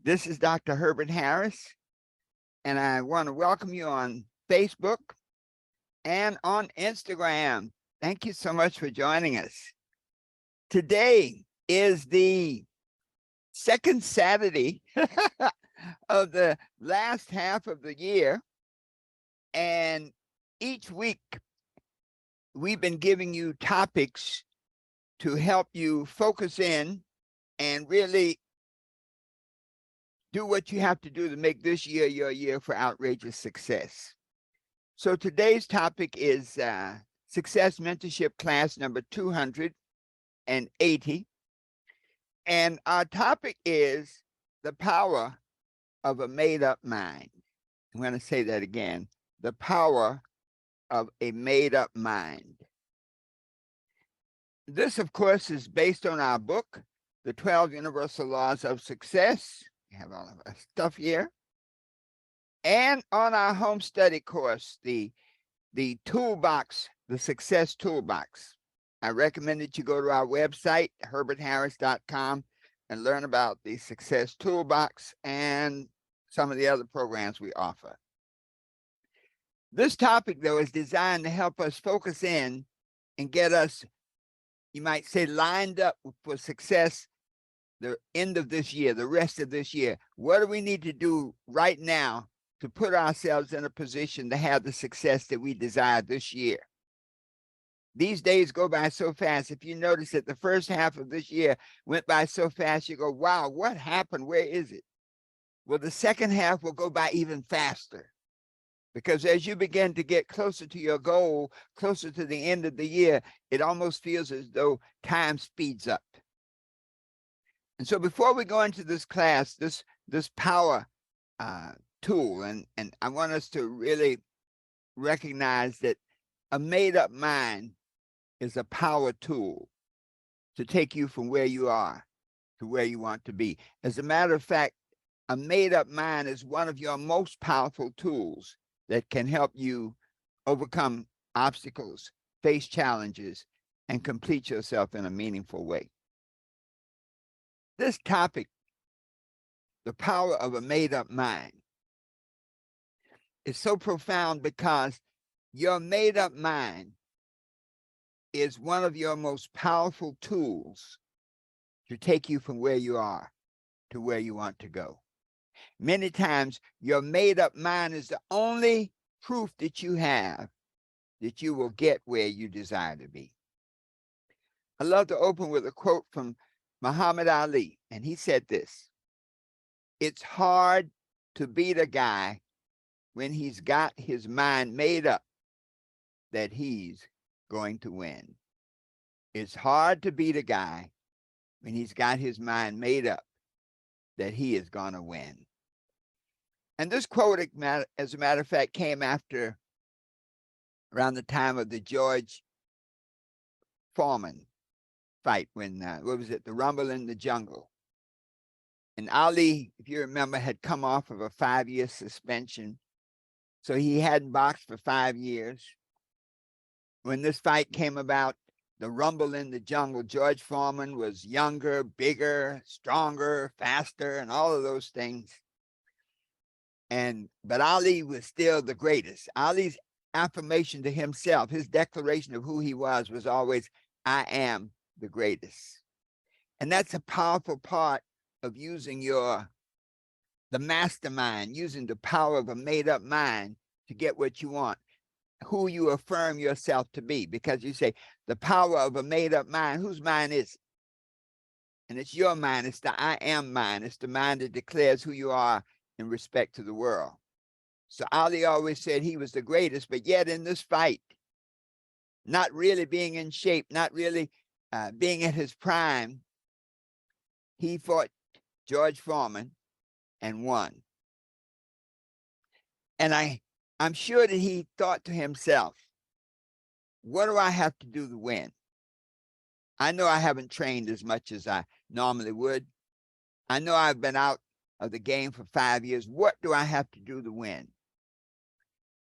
This is Dr. Herbert Harris, and I want to welcome you on Facebook and on Instagram. Thank you so much for joining us. Today is the second Saturday of the last half of the year, and each week we've been giving you topics to help you focus in and really do what you have to do to make this year your year for outrageous success. So today's topic is Success Mentorship Class number 280. And our topic is the power of a made-up mind. I'm going to say that again. The power of a made-up mind. This, of course, is based on our book, The 12 Universal Laws of Success. We have all of our stuff here. And on our home study course, the toolbox, the Success Toolbox. I recommend that you go to our website, herbertharris.com, and learn about the Success Toolbox and some of the other programs we offer. This topic, though, is designed to help us focus in and get us, you might say, lined up for success the end of this year, the rest of this year. What do we need to do right now to put ourselves in a position to have the success that we desire this year? These days go by so fast. If you notice that the first half of this year went by so fast, you go, wow, what happened? Where is it? Well, the second half will go by even faster, because as you begin to get closer to your goal, closer to the end of the year, it almost feels as though time speeds up. And so before we go into this class, this power tool, and I want us to really recognize that a made-up mind is a power tool to take you from where you are to where you want to be. As a matter of fact, a made-up mind is one of your most powerful tools that can help you overcome obstacles, face challenges, and complete yourself in a meaningful way. This topic, the power of a made-up mind, is so profound because your made-up mind is one of your most powerful tools to take you from where you are to where you want to go. Many times, your made-up mind is the only proof that you have that you will get where you desire to be. I love to open with a quote from Muhammad Ali, and he said this: "It's hard to beat a guy when he's got his mind made up that he's going to win." It's hard to beat a guy when he's got his mind made up that he is going to win. And this quote, as a matter of fact, came after around the time of the George Foreman fight, when, what was it, the Rumble in the Jungle. And Ali, if you remember, had come off of a 5-year suspension. So he hadn't boxed for 5 years. When this fight came about, the Rumble in the Jungle, George Foreman was younger, bigger, stronger, faster, and all of those things. But Ali was still the greatest. Ali's affirmation to himself, his declaration of who he was always, "I am the greatest." And that's a powerful part of using the mastermind, using the power of a made-up mind to get what you want, who you affirm yourself to be. Because you say, the power of a made-up mind, whose mind is it? And it's your mind. It's the I am mind. It's the mind that declares who you are in respect to the world. So Ali always said he was the greatest, but yet in this fight, not really being in shape, not really being at his prime, he fought George Foreman and won. And I'm sure that he thought to himself, what do I have to do to win? I know I haven't trained as much as I normally would. I know I've been out of the game for 5 years. What do I have to do to win?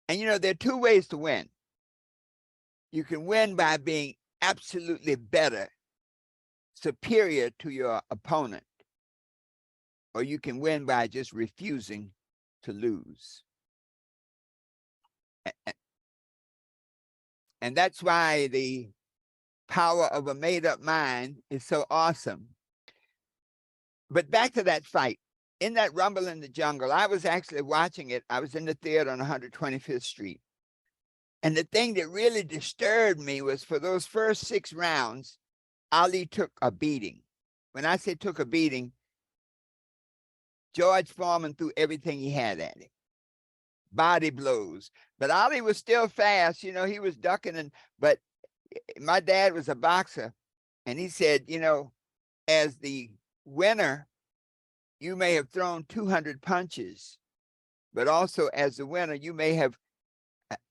And there are two ways to win. You can win by being absolutely better, superior to your opponent, or you can win by just refusing to lose. And that's why the power of a made-up mind is so awesome. But back to that fight. In that rumble in the jungle, I was actually watching it. I was in the theater on 125th Street. And the thing that really disturbed me was for those first 6 rounds, Ali took a beating. When I say took a beating, George Foreman threw everything he had at him. Body blows. But Ali was still fast. You know, he was ducking. But my dad was a boxer. And he said, you know, as the winner, you may have thrown 200 punches. But also as the winner, you may have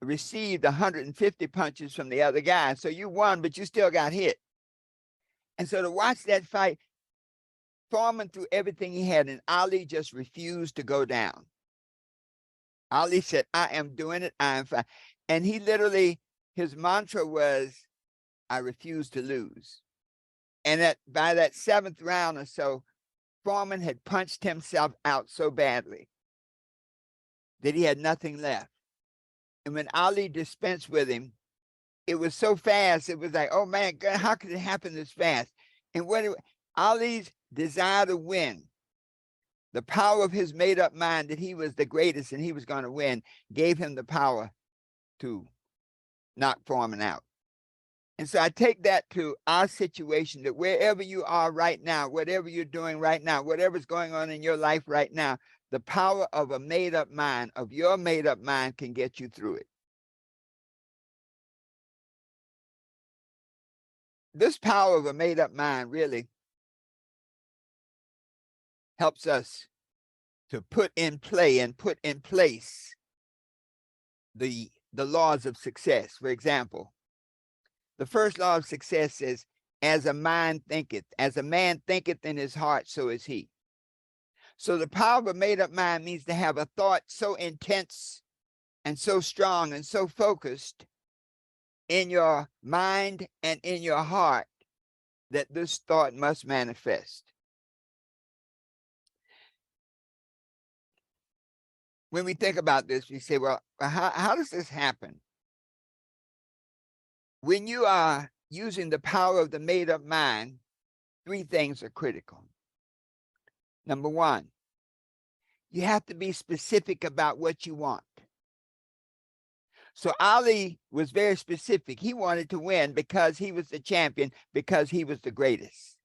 received 150 punches from the other guy. So you won, but you still got hit. And so to watch that fight, Foreman threw everything he had, and Ali just refused to go down. Ali said, I am doing it. I am fine. And he literally, his mantra was, I refuse to lose. And by that 7th round or so, Foreman had punched himself out so badly that he had nothing left. And when Ali dispensed with him, it was so fast. It was like, oh man, God, how could it happen this fast? And Ali's desire to win, the power of his made-up mind that he was the greatest and he was going to win, gave him the power to knock Foreman out. And so I take that to our situation, that wherever you are right now, whatever you're doing right now, whatever's going on in your life right now, the power of a made-up mind, of your made-up mind, can get you through it. This power of a made-up mind really helps us to put in play and put in place the laws of success. For example, the first law of success says, as a man thinketh in his heart, so is he. So the power of a made-up mind means to have a thought so intense and so strong and so focused in your mind and in your heart that this thought must manifest. When we think about this, we say, well, how does this happen? When you are using the power of the made-up mind, 3 things are critical. Number 1, you have to be specific about what you want. So Ali was very specific. He wanted to win because he was the champion, because he was the greatest.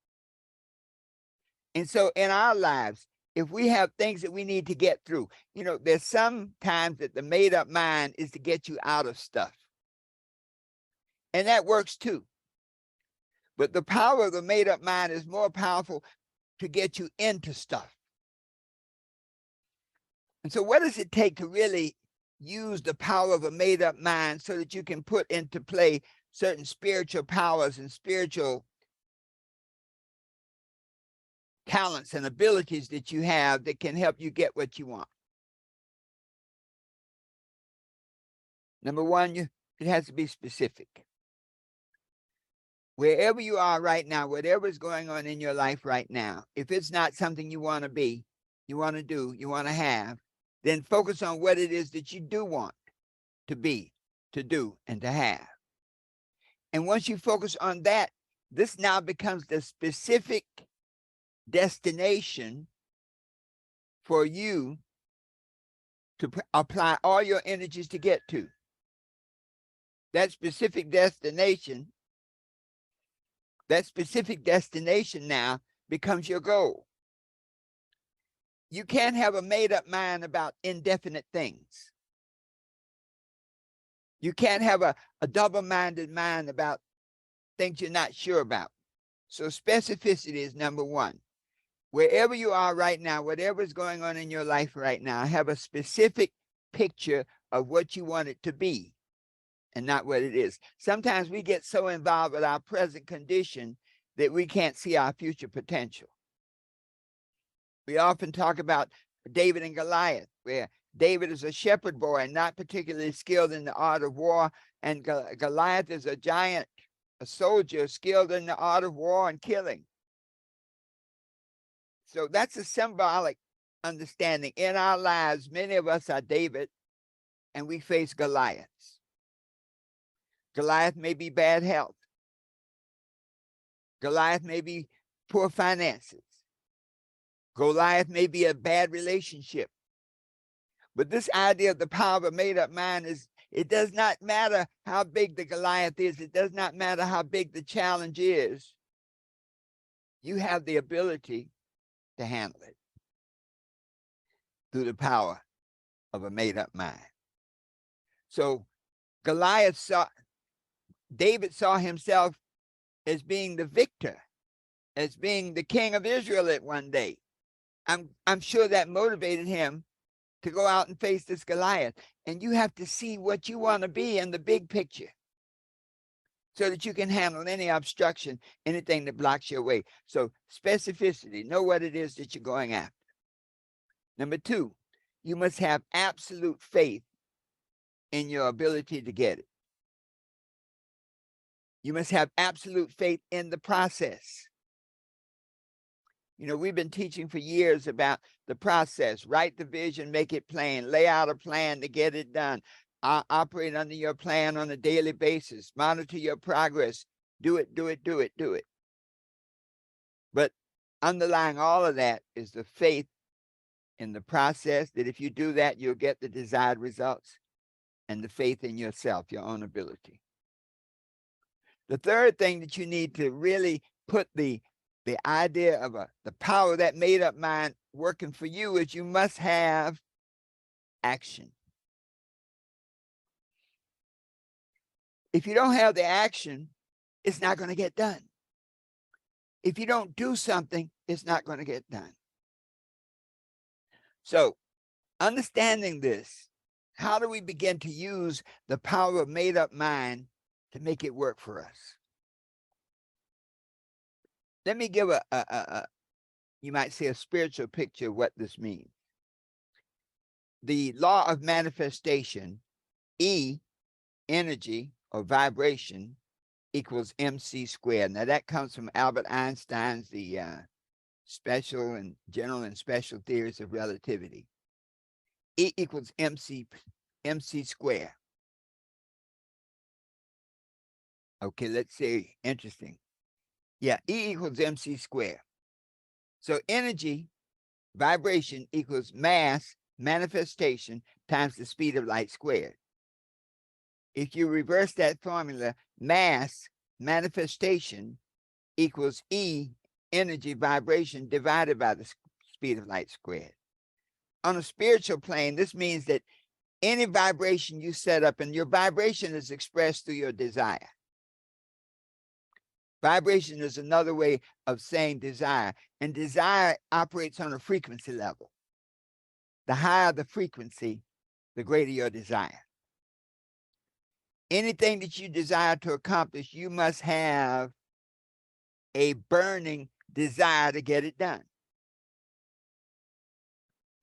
And so in our lives, if we have things that we need to get through, you know, there's some times that the made-up mind is to get you out of stuff. And that works too. But the power of the made-up mind is more powerful to get you into stuff. And so what does it take to really use the power of a made-up mind so that you can put into play certain spiritual powers and spiritual talents and abilities that you have that can help you get what you want? Number 1, it has to be specific. Wherever you are right now, whatever is going on in your life right now, if it's not something you want to be, you want to do, you want to have, then focus on what it is that you do want to be, to do, and to have. And once you focus on that, this now becomes the specific destination for you to apply all your energies to get to. That specific destination now becomes your goal. You can't have a made-up mind about indefinite things. You can't have a double-minded mind about things you're not sure about. So specificity is number 1. Wherever you are right now, whatever is going on in your life right now, have a specific picture of what you want it to be and not what it is. Sometimes we get so involved with our present condition that we can't see our future potential. We often talk about David and Goliath, where David is a shepherd boy and not particularly skilled in the art of war, and Goliath is a giant, a soldier skilled in the art of war and killing. So that's a symbolic understanding. In our lives, many of us are David, and we face Goliaths. Goliath may be bad health. Goliath may be poor finances. Goliath may be a bad relationship. But this idea of the power of a made-up mind is, it does not matter how big the Goliath is. It does not matter how big the challenge is. You have the ability to handle it through the power of a made-up mind. So David saw himself as being the victor, as being the king of Israel at one day. I'm sure that motivated him to go out and face this Goliath. And you have to see what you want to be in the big picture so that you can handle any obstruction, anything that blocks your way. So specificity, know what it is that you're going after. Number two, you must have absolute faith in your ability to get it. You must have absolute faith in the process. You know, we've been teaching for years about the process. Write the vision, make it plain, lay out a plan to get it done. Operate under your plan on a daily basis. Monitor your progress. Do it, do it, do it, do it. But underlying all of that is the faith in the process, that if you do that, you'll get the desired results, and the faith in yourself, your own ability. The third thing that you need to really put the idea of the power of that made-up mind working for you is you must have action. If you don't have the action, it's not going to get done. If you don't do something, it's not going to get done. So, understanding this, how do we begin to use the power of made-up mind to make it work for us? Let me give you might say, a spiritual picture of what this means. The law of manifestation, E, energy or vibration, equals mc squared. Now that comes from Albert Einstein's the special and general and special theories of relativity. E equals mc squared. Okay, let's see. Interesting. Yeah, E equals mc squared. So energy, vibration equals mass, manifestation, times the speed of light squared. If you reverse that formula, mass, manifestation equals E, energy, vibration, divided by the speed of light squared. On a spiritual plane, this means that any vibration you set up, and your vibration is expressed through your desire. Vibration is another way of saying desire, and desire operates on a frequency level. The higher the frequency, the greater your desire. Anything that you desire to accomplish, you must have a burning desire to get it done.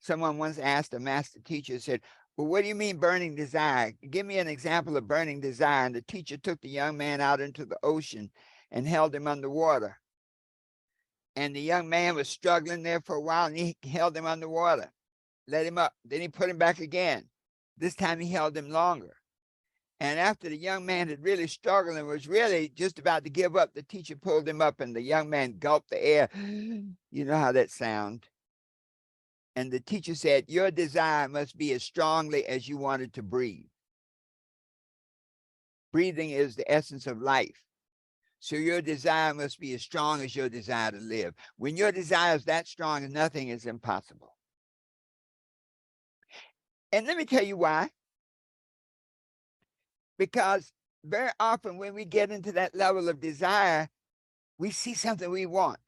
Someone once asked a master teacher, said, well, what do you mean burning desire? Give me an example of burning desire. And the teacher took the young man out into the ocean and held him underwater. And the young man was struggling there for a while, and he held him underwater, let him up. Then he put him back again. This time he held him longer. And after the young man had really struggled and was really just about to give up, the teacher pulled him up, and the young man gulped the air. You know how that sounds. And the teacher said, your desire must be as strongly as you wanted to breathe. Breathing is the essence of life. So your desire must be as strong as your desire to live. When your desire is that strong, nothing is impossible. And let me tell you why. Because very often when we get into that level of desire, we see something we want.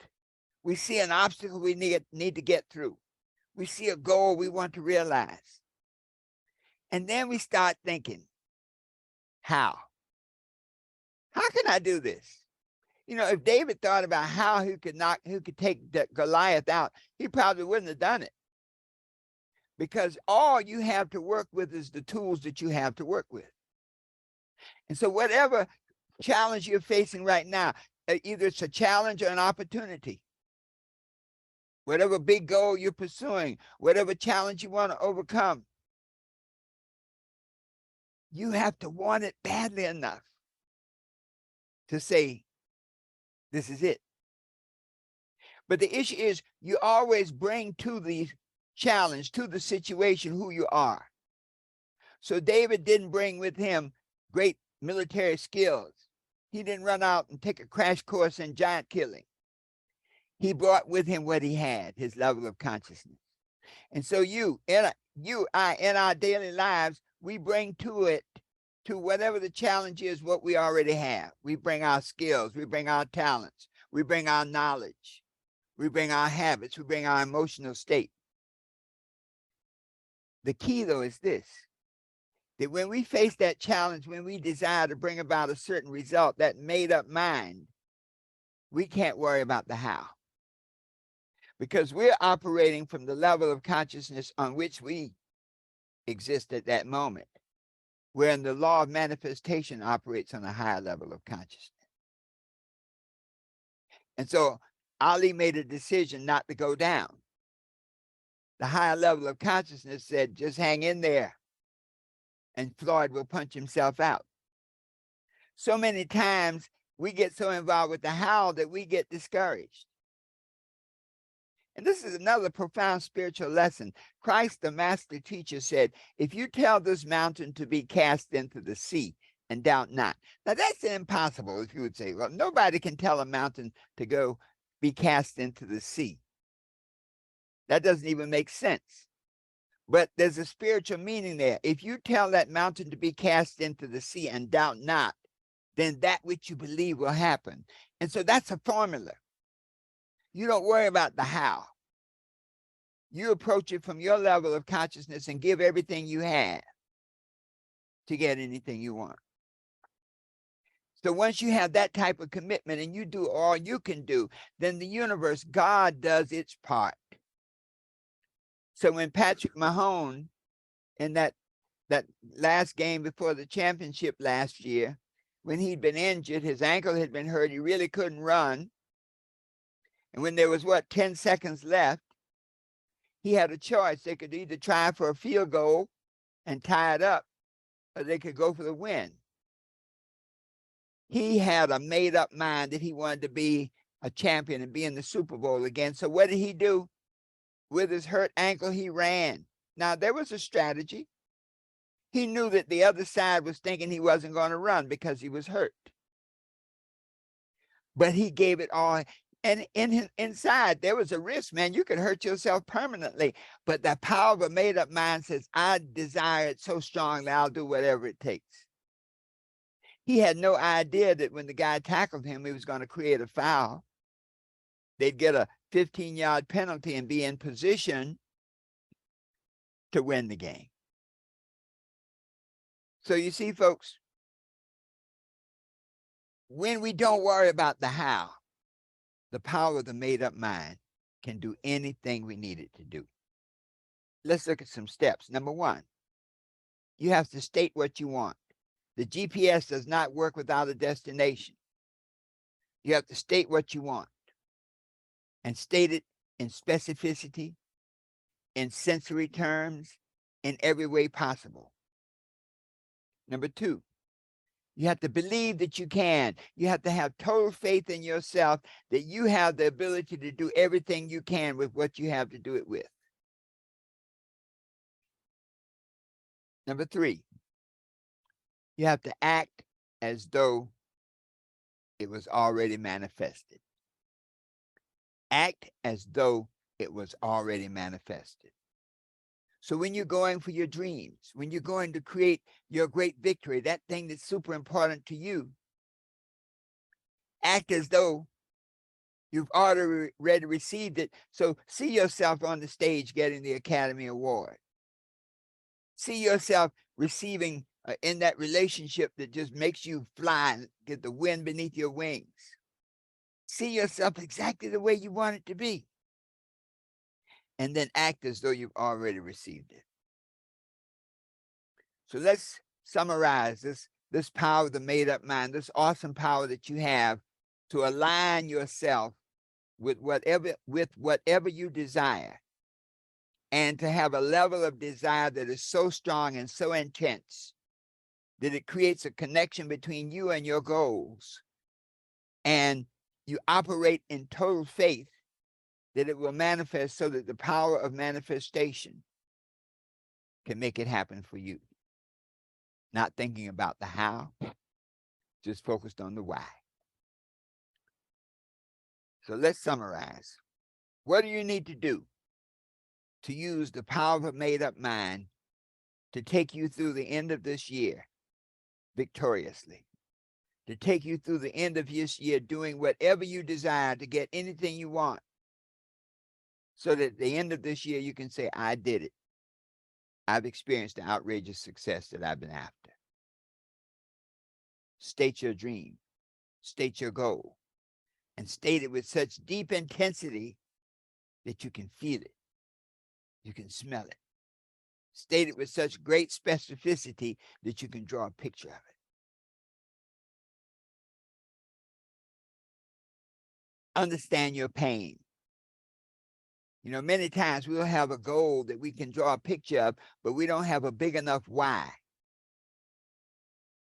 We see an obstacle we need to get through. We see a goal we want to realize. And then we start thinking, how? How can I do this? You know, if David thought about how he could take Goliath out, he probably wouldn't have done it. Because all you have to work with is the tools that you have to work with. And so whatever challenge you're facing right now, either it's a challenge or an opportunity. whatever big goal you're pursuing, whatever challenge you want to overcome, you have to want it badly enough to say, this is it. But the issue is you always bring to the challenge, to the situation, who you are. So David didn't bring with him great military skills. He didn't run out and take a crash course in giant killing. He brought with him what he had, his level of consciousness. And so I, in our daily lives, we bring to it, to whatever the challenge is, what we already have. We bring our skills, we bring our talents, we bring our knowledge, we bring our habits, we bring our emotional state. The key, though, is this, that when we face that challenge, when we desire to bring about a certain result, that made up mind, we can't worry about the how. Because we're operating from the level of consciousness on which we exist at that moment, wherein the law of manifestation operates on a higher level of consciousness. And so Ali made a decision not to go down. The higher level of consciousness said, just hang in there, and Floyd will punch himself out. So many times we get so involved with the how that we get discouraged. And this is another profound spiritual lesson. Christ, the master teacher, said, if you tell this mountain to be cast into the sea and doubt not. Now that's impossible, if you would say, well, nobody can tell a mountain to go be cast into the sea. That doesn't even make sense. But there's a spiritual meaning there. If you tell that mountain to be cast into the sea and doubt not, then that which you believe will happen. And so that's a formula. You don't worry about the how. You approach it from your level of consciousness and give everything you have to get anything you want. So once you have that type of commitment and you do all you can do, then the universe, God, does its part. So when Patrick Mahone, in that last game before the championship last year, when he'd been injured, his ankle had been hurt, he really couldn't run. And when there was, 10 seconds left, he had a choice. They could either try for a field goal and tie it up, or they could go for the win. He had a made-up mind that he wanted to be a champion and be in the Super Bowl again. So what did he do? With his hurt ankle, he ran. Now, there was a strategy. He knew that the other side was thinking he wasn't going to run because he was hurt. But he gave it all. And inside, there was a risk, man. You could hurt yourself permanently. But the power of a made-up mind says, I desire it so strongly, I'll do whatever it takes. He had no idea that when the guy tackled him, he was going to create a foul. They'd get a 15-yard penalty and be in position to win the game. So you see, folks, when we don't worry about the how, the power of the made-up mind can do anything we need it to do. Let's look at some steps. Number one, you have to state what you want. The GPS does not work without a destination. You have to state what you want and state it in specificity, in sensory terms, in every way possible. Number two, you have to believe that you can. You have to have total faith in yourself that you have the ability to do everything you can with what you have to do it with. Number three, you have to act as though it was already manifested. Act as though it was already manifested. So when you're going for your dreams, when you're going to create your great victory, that thing that's super important to you, act as though you've already received it. So see yourself on the stage getting the Academy Award. See yourself receiving in that relationship that just makes you fly and get the wind beneath your wings. See yourself exactly the way you want it to be. And then act as though you've already received it. So let's summarize this power of the made-up mind, this awesome power that you have to align yourself whatever you desire, and to have a level of desire that is so strong and so intense that it creates a connection between you and your goals, and you operate in total faith that it will manifest, so that the power of manifestation can make it happen for you. Not thinking about the how, just focused on the why. So let's summarize. What do you need to do to use the power of a made-up mind to take you through the end of this year victoriously? To take you through the end of this year doing whatever you desire, to get anything you want, so that at the end of this year you can say, I did it. I've experienced the outrageous success that I've been after. State your dream, state your goal, and state it with such deep intensity that you can feel it, you can smell it. State it with such great specificity that you can draw a picture of it. Understand your pain. You know, many times we'll have a goal that we can draw a picture of, but we don't have a big enough why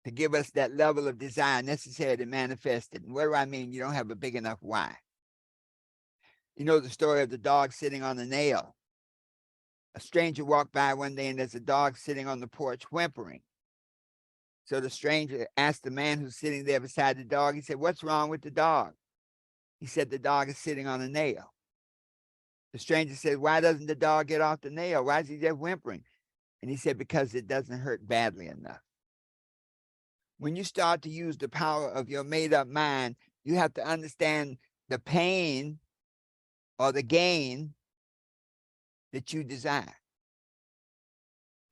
to give us that level of desire necessary to manifest it. And what do I mean? You don't have a big enough why. You know the story of the dog sitting on the nail. A stranger walked by one day, and there's a dog sitting on the porch whimpering. So the stranger asked the man who's sitting there beside the dog, he said, what's wrong with the dog? He said, the dog is sitting on a nail. The stranger said, why doesn't the dog get off the nail? Why is he just whimpering? And he said, because it doesn't hurt badly enough. When you start to use the power of your made-up mind, you have to understand the pain or the gain that you desire.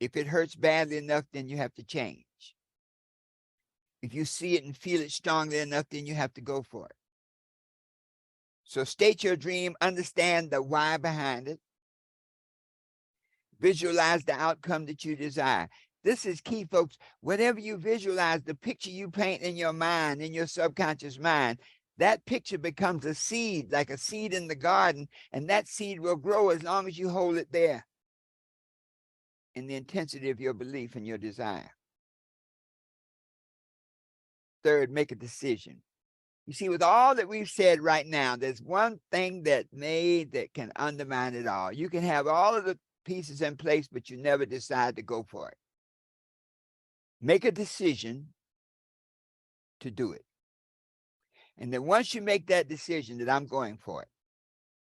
If it hurts badly enough, then you have to change. If you see it and feel it strongly enough, then you have to go for it. So state your dream, understand the why behind it. Visualize the outcome that you desire. This is key, folks. Whatever you visualize, the picture you paint in your mind, in your subconscious mind, that picture becomes a seed, like a seed in the garden, and that seed will grow as long as you hold it there in the intensity of your belief and your desire. Third, make a decision. You see, with all that we've said right now, there's one thing that can undermine it all. You can have all of the pieces in place, but you never decide to go for it. Make a decision to do it. And then once you make that decision that I'm going for it,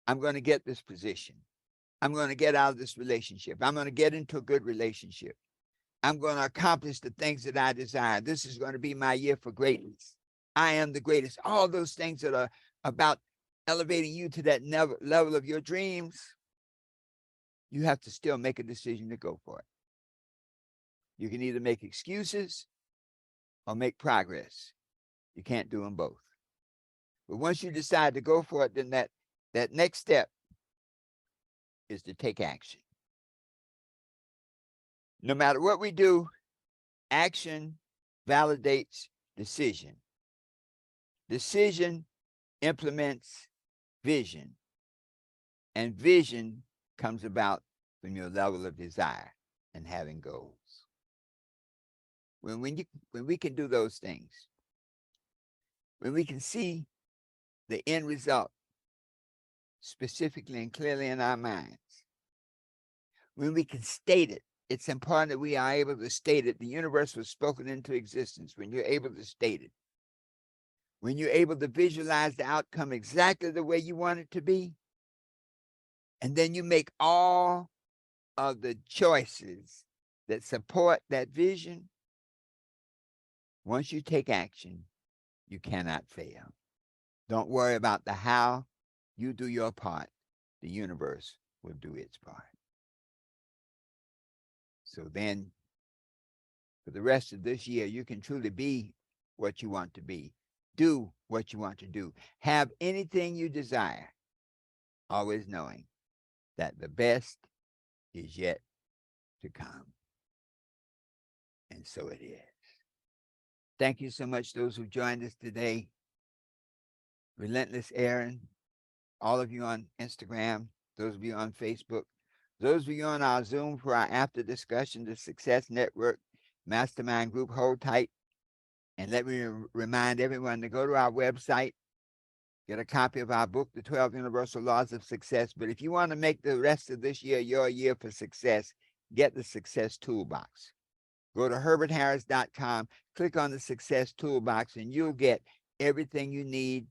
I'm going to get this position. I'm going to get out of this relationship. I'm going to get into a good relationship. I'm going to accomplish the things that I desire. This is going to be my year for greatness. I am the greatest. All those things that are about elevating you to that level of your dreams, you have to still make a decision to go for it. You can either make excuses or make progress. You can't do them both. But once you decide to go for it, then that next step is to take action. No matter what we do, action validates decision. Decision implements vision, and vision comes about from your level of desire and having goals. When we can do those things, when we can see the end result specifically and clearly in our minds, when we can state it, it's important that we are able to state it. The universe was spoken into existence when you're able to state it. When you're able to visualize the outcome exactly the way you want it to be, and then you make all of the choices that support that vision, once you take action, you cannot fail. Don't worry about the how. You do your part. The universe will do its part. So then, for the rest of this year, you can truly be what you want to be. Do what you want to do. Have anything you desire, always knowing that the best is yet to come. And so it is. Thank you so much, those who joined us today. Relentless Aaron, all of you on Instagram, those of you on Facebook, those of you on our Zoom for our after discussion, the Success Network Mastermind Group. Hold tight. And let me remind everyone to go to our website, get a copy of our book, The 12 Universal Laws of Success. But if you want to make the rest of this year your year for success, get the Success Toolbox. Go to herbertharris.com, click on the Success Toolbox, and you'll get everything you need